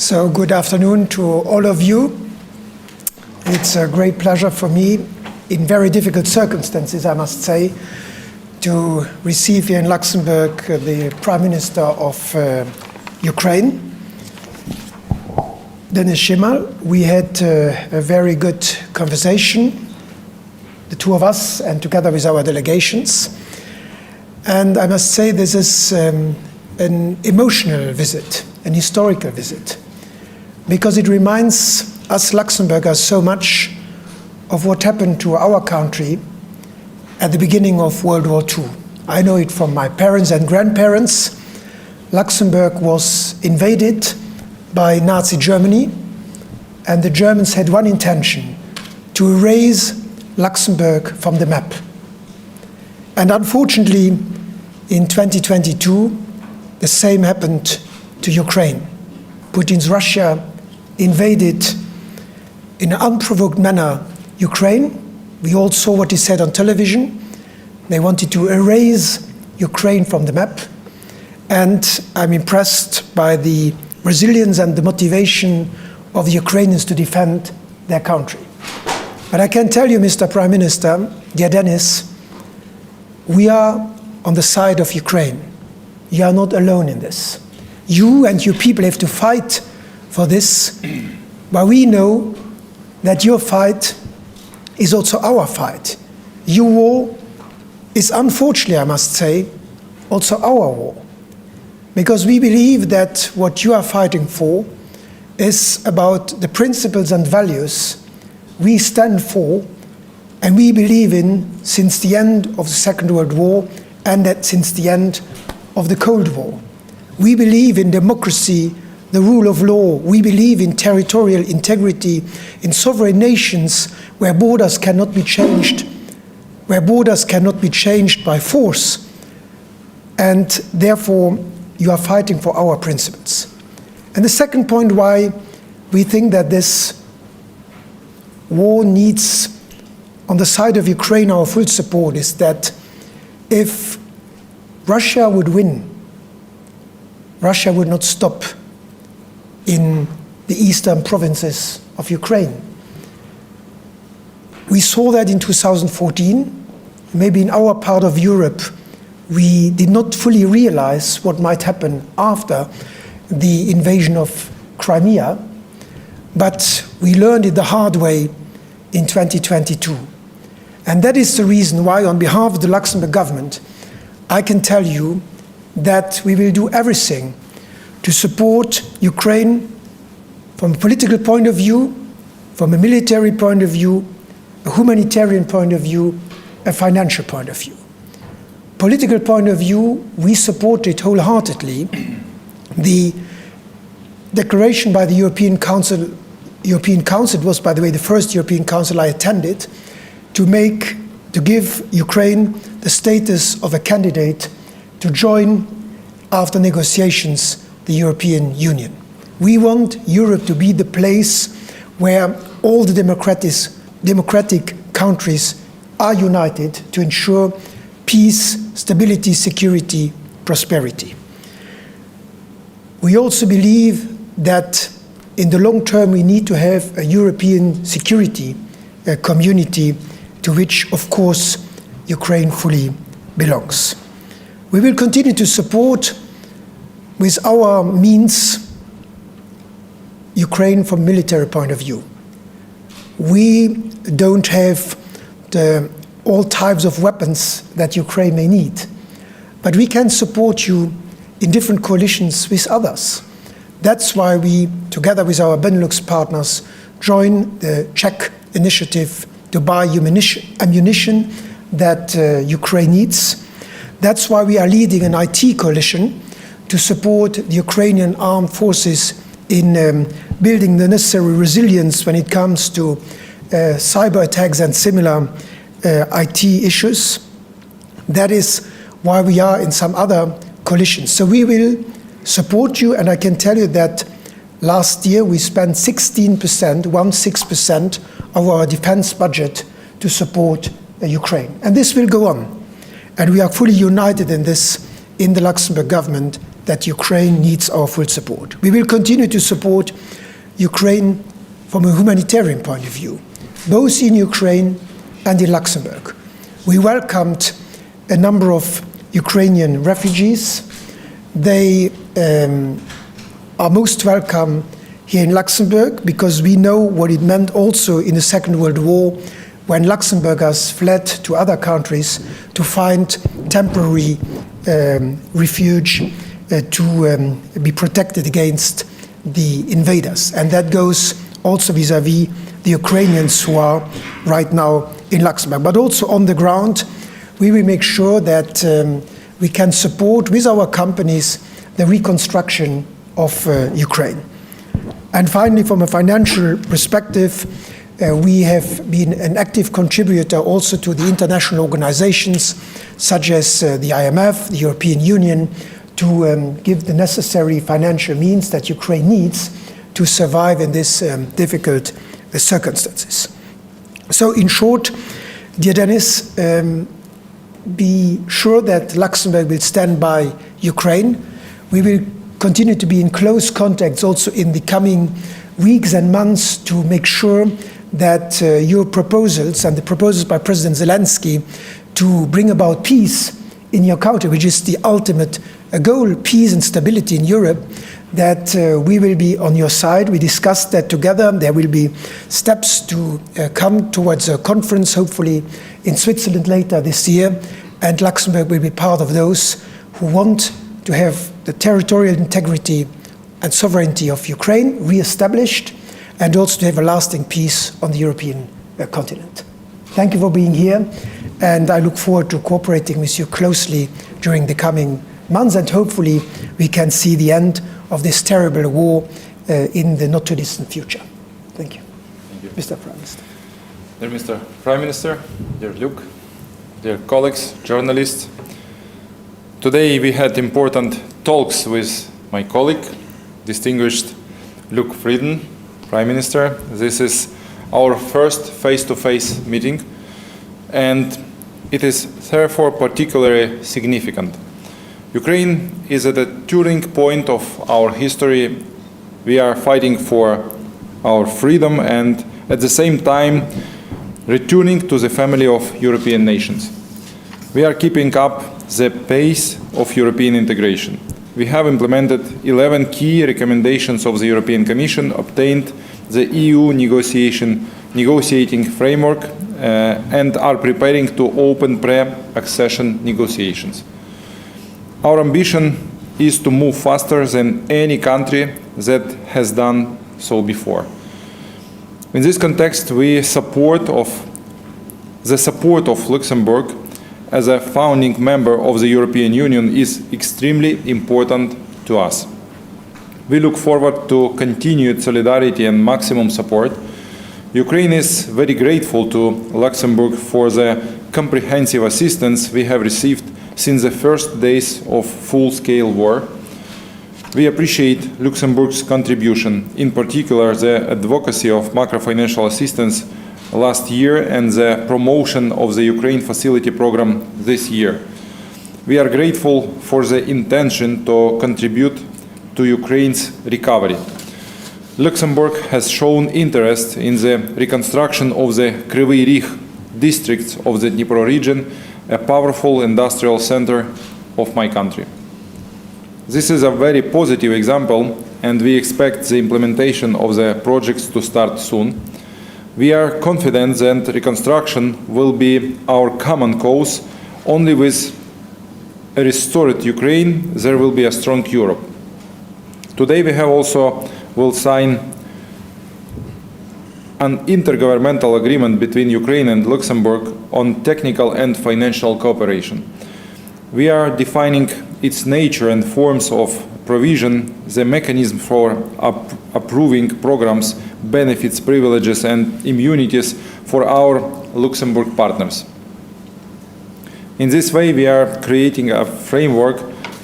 So good afternoon to all of you. It's a great pleasure for me, in very difficult circumstances, I must say, to receive here in Luxembourg the Prime Minister of Ukraine, Denis Shmyhal. We had a very good conversation, the two of us, and together with our delegations. And I must say this is an emotional visit, an historical visit, because it reminds us Luxembourgers so much of what happened to our country at the beginning of World War II. I know it from my parents and grandparents. Luxembourg was invaded by Nazi Germany, and the Germans had one intention: to erase Luxembourg from the map. And unfortunately, in 2022, the same happened to Ukraine. Putin's Russia invaded in an unprovoked manner Ukraine. We all saw what he said on television. They wanted to erase Ukraine from the map. And I'm impressed by the resilience and the motivation of the Ukrainians to defend their country. But I can tell you, Mr. Prime Minister, dear Denis, we are on the side of Ukraine. You are not alone in this. You and your people have to fight for this, but we know that your fight is also our fight. Your war is, unfortunately, I must say, also our war. Because we believe that what you are fighting for is about the principles and values we stand for and we believe in since the end of the Second World War and since the end of the Cold War. We believe in democracy, the rule of law. We believe in territorial integrity, in sovereign nations where borders cannot be changed, by force. And therefore, you are fighting for our principles. And the second point why we think that this war needs, on the side of Ukraine, our full support is that if Russia would win, Russia would not stop in the eastern provinces of Ukraine. We saw that in 2014. Maybe in our part of Europe, we did not fully realize what might happen after the invasion of Crimea, but we learned it the hard way in 2022. And that is the reason why, on behalf of the Luxembourg government, I can tell you that we will do everything to support Ukraine from a political point of view, from a military point of view, a humanitarian point of view, a financial point of view. Political point of view, we supported wholeheartedly the declaration by the European Council. European Council was, by the way, the first European Council I attended, to give Ukraine the status of a candidate to join, after negotiations, the European Union. We want Europe to be the place where all the democratic countries are united to ensure peace, stability, security, prosperity. We also believe that in the long term we need to have a European security community to which, of course, Ukraine fully belongs. We will continue to support, with our means, Ukraine from a military point of view. We don't have all types of weapons that Ukraine may need, but we can support you in different coalitions with others. That's why we, together with our Benelux partners, join the Czech initiative to buy ammunition that Ukraine needs. That's why we are leading an IT coalition to support the Ukrainian armed forces in building the necessary resilience when it comes to cyber attacks and similar IT issues. That is why we are in some other coalitions. So we will support you, and I can tell you that last year we spent 16% of our defense budget to support Ukraine. And this will go on. And we are fully united in this in the Luxembourg government, that Ukraine needs our full support. We will continue to support Ukraine from a humanitarian point of view, both in Ukraine and in Luxembourg. We welcomed a number of Ukrainian refugees. They are most welcome here in Luxembourg because we know what it meant also in the Second World War when Luxembourgers fled to other countries to find temporary refuge to be protected against the invaders. And that goes also vis-à-vis the Ukrainians who are right now in Luxembourg. But also on the ground, we will make sure that we can support with our companies the reconstruction of Ukraine. And finally, from a financial perspective, we have been an active contributor also to the international organizations such as the IMF, the European Union, to give the necessary financial means that Ukraine needs to survive in these difficult circumstances. So in short, dear Dennis, be sure that Luxembourg will stand by Ukraine. We will continue to be in close contacts also in the coming weeks and months to make sure that your proposals and the proposals by President Zelensky to bring about peace in your country, which is the ultimate goal, peace and stability in Europe, that we will be on your side. We discussed that together. There will be steps to come towards a conference, hopefully in Switzerland later this year, and Luxembourg will be part of those who want to have the territorial integrity and sovereignty of Ukraine re-established, and also to have a lasting peace on the European continent. Thank you for being here, and I look forward to cooperating with you closely during the coming months, and hopefully we can see the end of this terrible war in the not too distant future. Thank you. Thank you. Mr. Prime Minister. Dear Mr. Prime Minister, dear Luc, dear colleagues, journalists, today we had important talks with my colleague, distinguished Luc Frieden, Prime Minister. This is our first face-to-face meeting, and it is therefore particularly significant. Ukraine is at a turning point of our history. We are fighting for our freedom and at the same time returning to the family of European nations. We are keeping up the pace of European integration. We have implemented 11 key recommendations of the European Commission, obtained the EU negotiating framework, and are preparing to open pre-accession negotiations. Our ambition is to move faster than any country that has done so before. In this context, the support of Luxembourg as a founding member of the European Union is extremely important to us. We look forward to continued solidarity and maximum support. Ukraine is very grateful to Luxembourg for the comprehensive assistance we have received since the first days of full-scale war. We appreciate Luxembourg's contribution, in particular the advocacy of macro-financial assistance last year and the promotion of the Ukraine Facility Program this year. We are grateful for the intention to contribute to Ukraine's recovery. Luxembourg has shown interest in the reconstruction of the Kryvyi Rih districts of the Dnipro region, a powerful industrial center of my country. This is a very positive example, and we expect the implementation of the projects to start soon. We are confident that reconstruction will be our common cause. Only with a restored Ukraine there will be a strong Europe. Today we will sign an intergovernmental agreement between Ukraine and Luxembourg on technical and financial cooperation. We are defining its nature and forms of provision, the mechanism for approving programs, benefits, privileges and immunities for our Luxembourg partners. In this way, we are creating a framework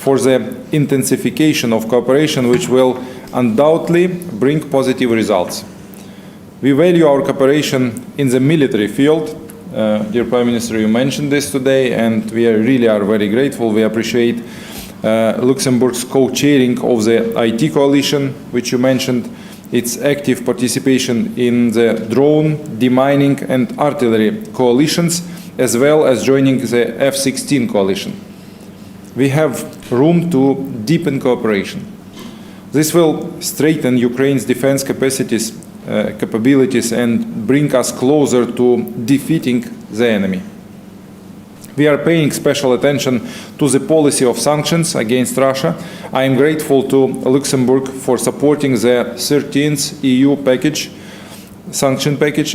for the intensification of cooperation which will undoubtedly bring positive results. We value our cooperation in the military field. Dear Prime Minister, you mentioned this today, and we really are very grateful. We appreciate Luxembourg's co-chairing of the IT coalition, which you mentioned, its active participation in the drone, demining and artillery coalitions, as well as joining the F-16 coalition. We have room to deepen cooperation. This will strengthen Ukraine's defense capabilities and bring us closer to defeating the enemy. We are paying special attention to the policy of sanctions against Russia. I am grateful to Luxembourg for supporting the 13th EU sanction package.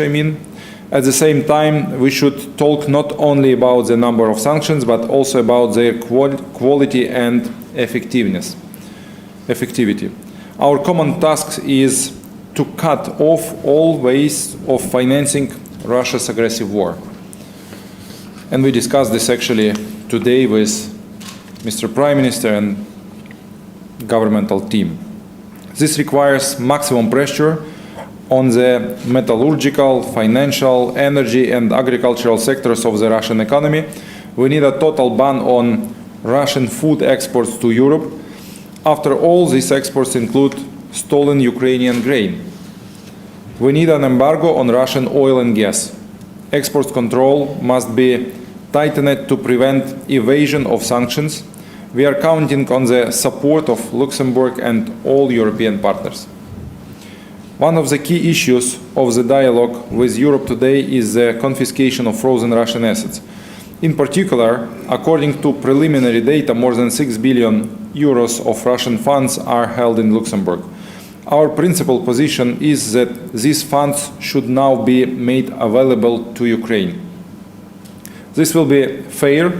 At the same time, we should talk not only about the number of sanctions, but also about their quality and effectivity. Our common task is to cut off all ways of financing Russia's aggressive war. And we discussed this actually today with Mr. Prime Minister and governmental team. This requires maximum pressure on the metallurgical, financial, energy and agricultural sectors of the Russian economy. We need a total ban on Russian food exports to Europe. After all, these exports include stolen Ukrainian grain. We need an embargo on Russian oil and gas. Export control must be tightened to prevent evasion of sanctions. We are counting on the support of Luxembourg and all European partners. One of the key issues of the dialogue with Europe today is the confiscation of frozen Russian assets. In particular, according to preliminary data, more than 6 billion euros of Russian funds are held in Luxembourg. Our principal position is that these funds should now be made available to Ukraine. This will be fair,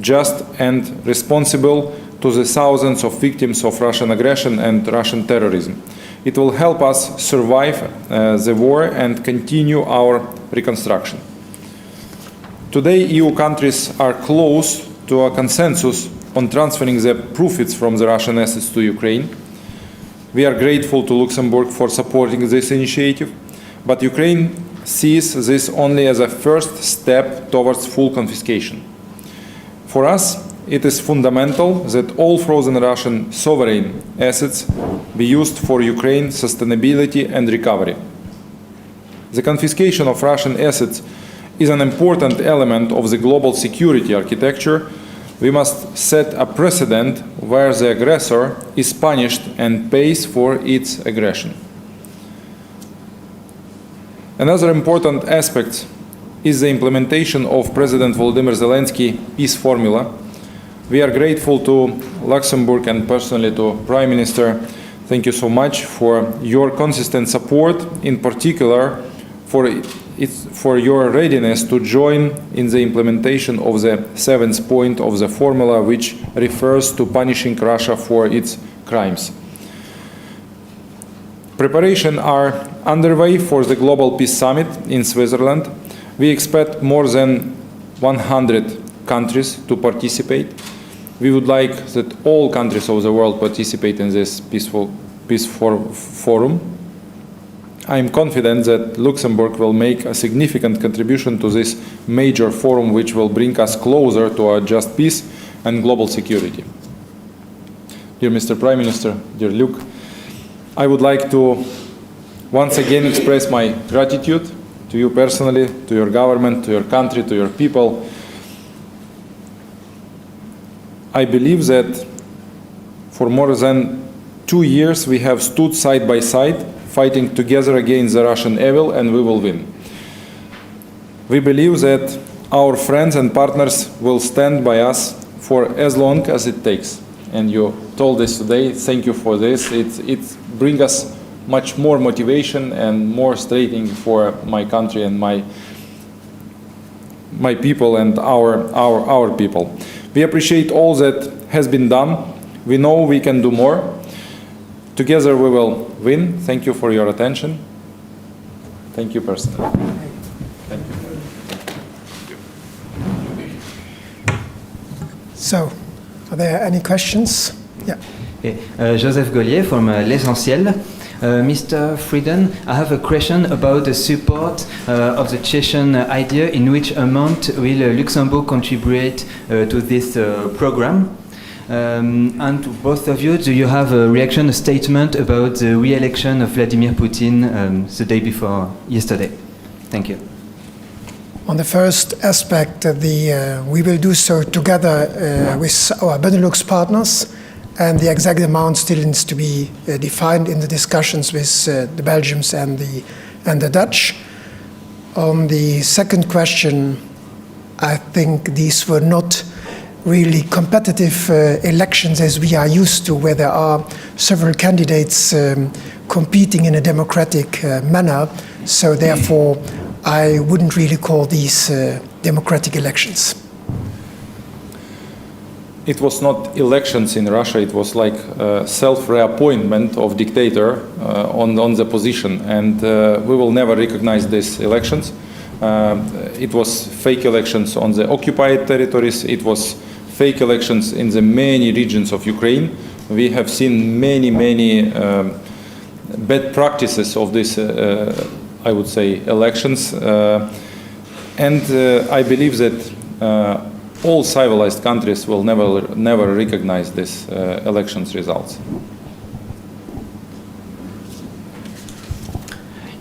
just and responsible to the thousands of victims of Russian aggression and Russian terrorism. It will help us survive the war and continue our reconstruction. Today, EU countries are close to a consensus on transferring the profits from the Russian assets to Ukraine. We are grateful to Luxembourg for supporting this initiative, but Ukraine sees this only as a first step towards full confiscation. For us, it is fundamental that all frozen Russian sovereign assets be used for Ukraine's sustainability and recovery. The confiscation of Russian assets is an important element of the global security architecture. We must set a precedent where the aggressor is punished and pays for its aggression. Another important aspect is the implementation of President Volodymyr Zelensky's peace formula. We are grateful to Luxembourg and personally to Prime Minister. Thank you so much for your consistent support, in particular for your readiness to join in the implementation of the 7th point of the formula, which refers to punishing Russia for its crimes. Preparations are underway for the Global Peace Summit in Switzerland. We expect more than 100 countries to participate. We would like that all countries of the world participate in this peace forum. I am confident that Luxembourg will make a significant contribution to this major forum, which will bring us closer to a just peace and global security. Dear Mr. Prime Minister, dear Luc, I would like to once again express my gratitude to you personally, to your government, to your country, to your people. I believe that for more than 2 years we have stood side by side, fighting together against the Russian evil, and we will win. We believe that our friends and partners will stand by us for as long as it takes. And you told us today, thank you for this. It brings us much more motivation and more strengthening for my country and my people and our people. We appreciate all that has been done. We know we can do more. Together we will win. Thank you for your attention. Thank you personally. Thank you. So, are there any questions? Yeah. Okay. Joseph Gaulier from L'Essentiel. Mr. Frieden, I have a question about the support of the Chechen idea. In which amount will Luxembourg contribute to this program? And to both of you, do you have a reaction, a statement about the re-election of Vladimir Putin the day before yesterday? Thank you. On the first aspect, we will do so together with our Benelux partners, and the exact amount still needs to be defined in the discussions with the Belgians and the Dutch. On the second question, I think these were not really competitive elections as we are used to, where there are several candidates competing in a democratic manner. So therefore, I wouldn't really call these democratic elections. It was not elections in Russia, it was like self-reappointment of dictator on the position, and we will never recognize these elections. It was fake elections on the occupied territories, it was fake elections in the many regions of Ukraine. We have seen many bad practices of this, I would say, elections. And I believe that all civilized countries will never recognize these elections results.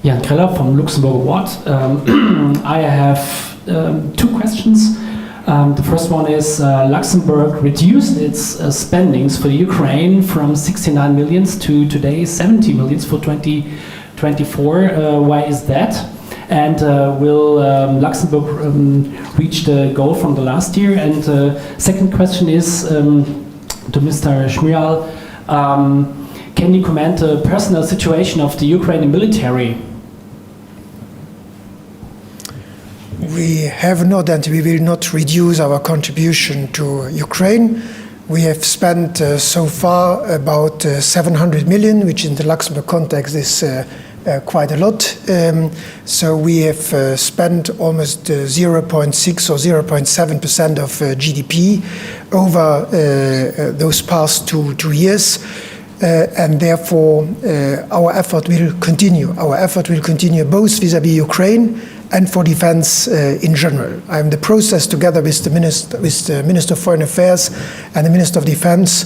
Jan Kreller from Luxembourg Award. I have two questions. The first one is Luxembourg reduced its spendings for Ukraine from 69 millions to today 70 millions for 2024. Why is that? And will Luxembourg reach the goal from the last year? And second question is to Mr. Shmyhal. Can you comment the personal situation of the Ukrainian military? We have not, and we will not reduce our contribution to Ukraine. We have spent so far about 700 million, which in the Luxembourg context is quite a lot. So we have spent almost 0.6 or 0.7% of GDP over those past two years. And therefore, our effort will continue. Our effort will continue both vis-à-vis Ukraine and for defense in general. I am in the process, together with the Minister of Foreign Affairs and the Minister of Defense,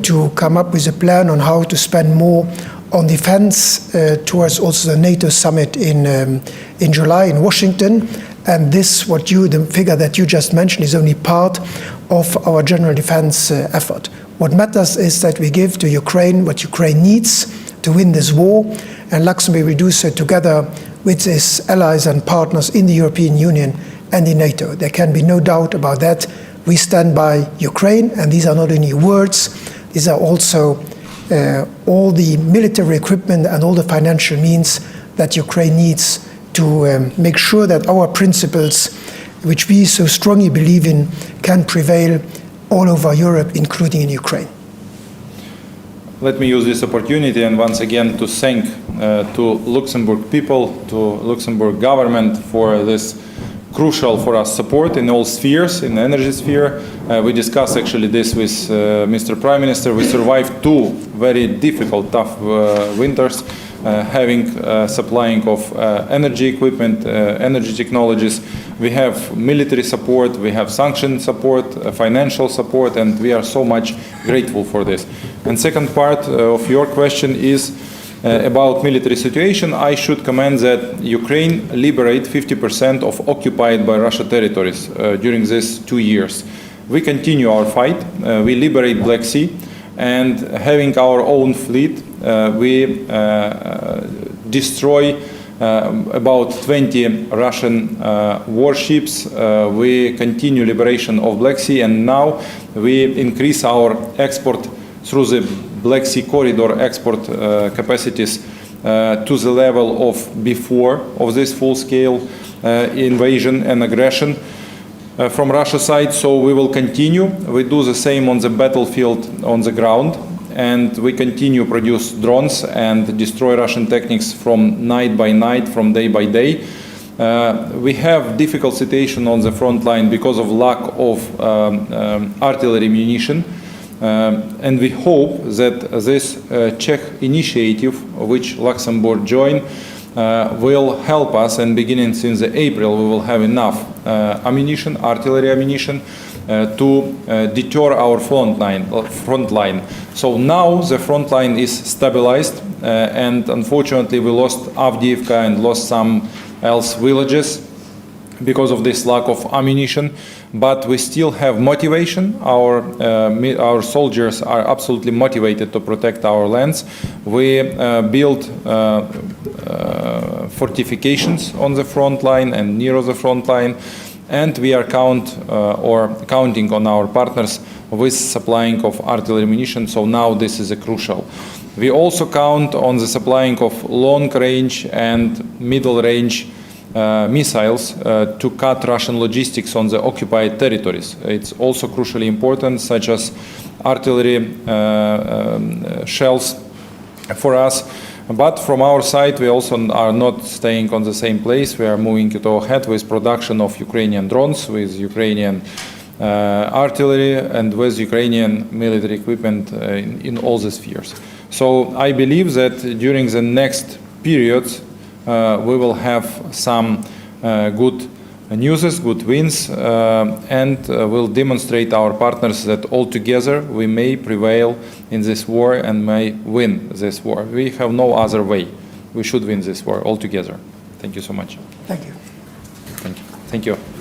to come up with a plan on how to spend more on defense towards also the NATO summit in July in Washington. And this, the figure that you just mentioned, is only part of our general defense effort. What matters is that we give to Ukraine what Ukraine needs to win this war, and Luxembourg will do so together with its allies and partners in the European Union and in NATO. There can be no doubt about that. We stand by Ukraine, and these are not only words, these are also all the military equipment and all the financial means that Ukraine needs to make sure that our principles, which we so strongly believe in, can prevail all over Europe, including in Ukraine. Let me use this opportunity and once again to thank to Luxembourg people, to Luxembourg government for this crucial for us support in all spheres, in the energy sphere. We discussed actually this with Mr. Prime Minister. We survived two very difficult, tough winters, having supplying of energy equipment, energy technologies. We have military support, we have sanction support, financial support, and we are so much grateful for this. And second part of your question is about military situation. I should comment that Ukraine liberate 50% of occupied by Russia territories during these 2 years. We continue our fight. We liberate Black Sea, and having our own fleet, we destroy about 20 Russian warships. We continue liberation of Black Sea, and now we increase our export through the Black Sea corridor export capacities to the level of before of this full-scale invasion and aggression from Russia side. So we will continue. We do the same on the battlefield, on the ground, and we continue produce drones and destroy Russian techniques from night by night, from day by day. We have difficult situation on the front line because of lack of artillery munition. And we hope that this Czech initiative, which Luxembourg joined, will help us, and beginning since April we will have enough ammunition, artillery ammunition, to deter our front line. So now the front line is stabilized, and unfortunately we lost Avdiivka and lost some else villages because of this lack of ammunition, but we still have motivation. Our soldiers are absolutely motivated to protect our lands. We built fortifications on the front line and near the front line, and we are counting on our partners with supplying of artillery ammunition. So now this is crucial. We also count on the supplying of long-range and middle-range missiles to cut Russian logistics on the occupied territories. It's also crucially important, such as artillery shells for us. But from our side, we also are not staying on the same place. We are moving it ahead with production of Ukrainian drones, with Ukrainian artillery, and with Ukrainian military equipment in all the spheres. So I believe that during the next periods, we will have some good news, good wins, and will demonstrate our partners that all together we may prevail in this war and may win this war. We have no other way. We should win this war all together. Thank you so much. Thank you. Thank you. Thank you.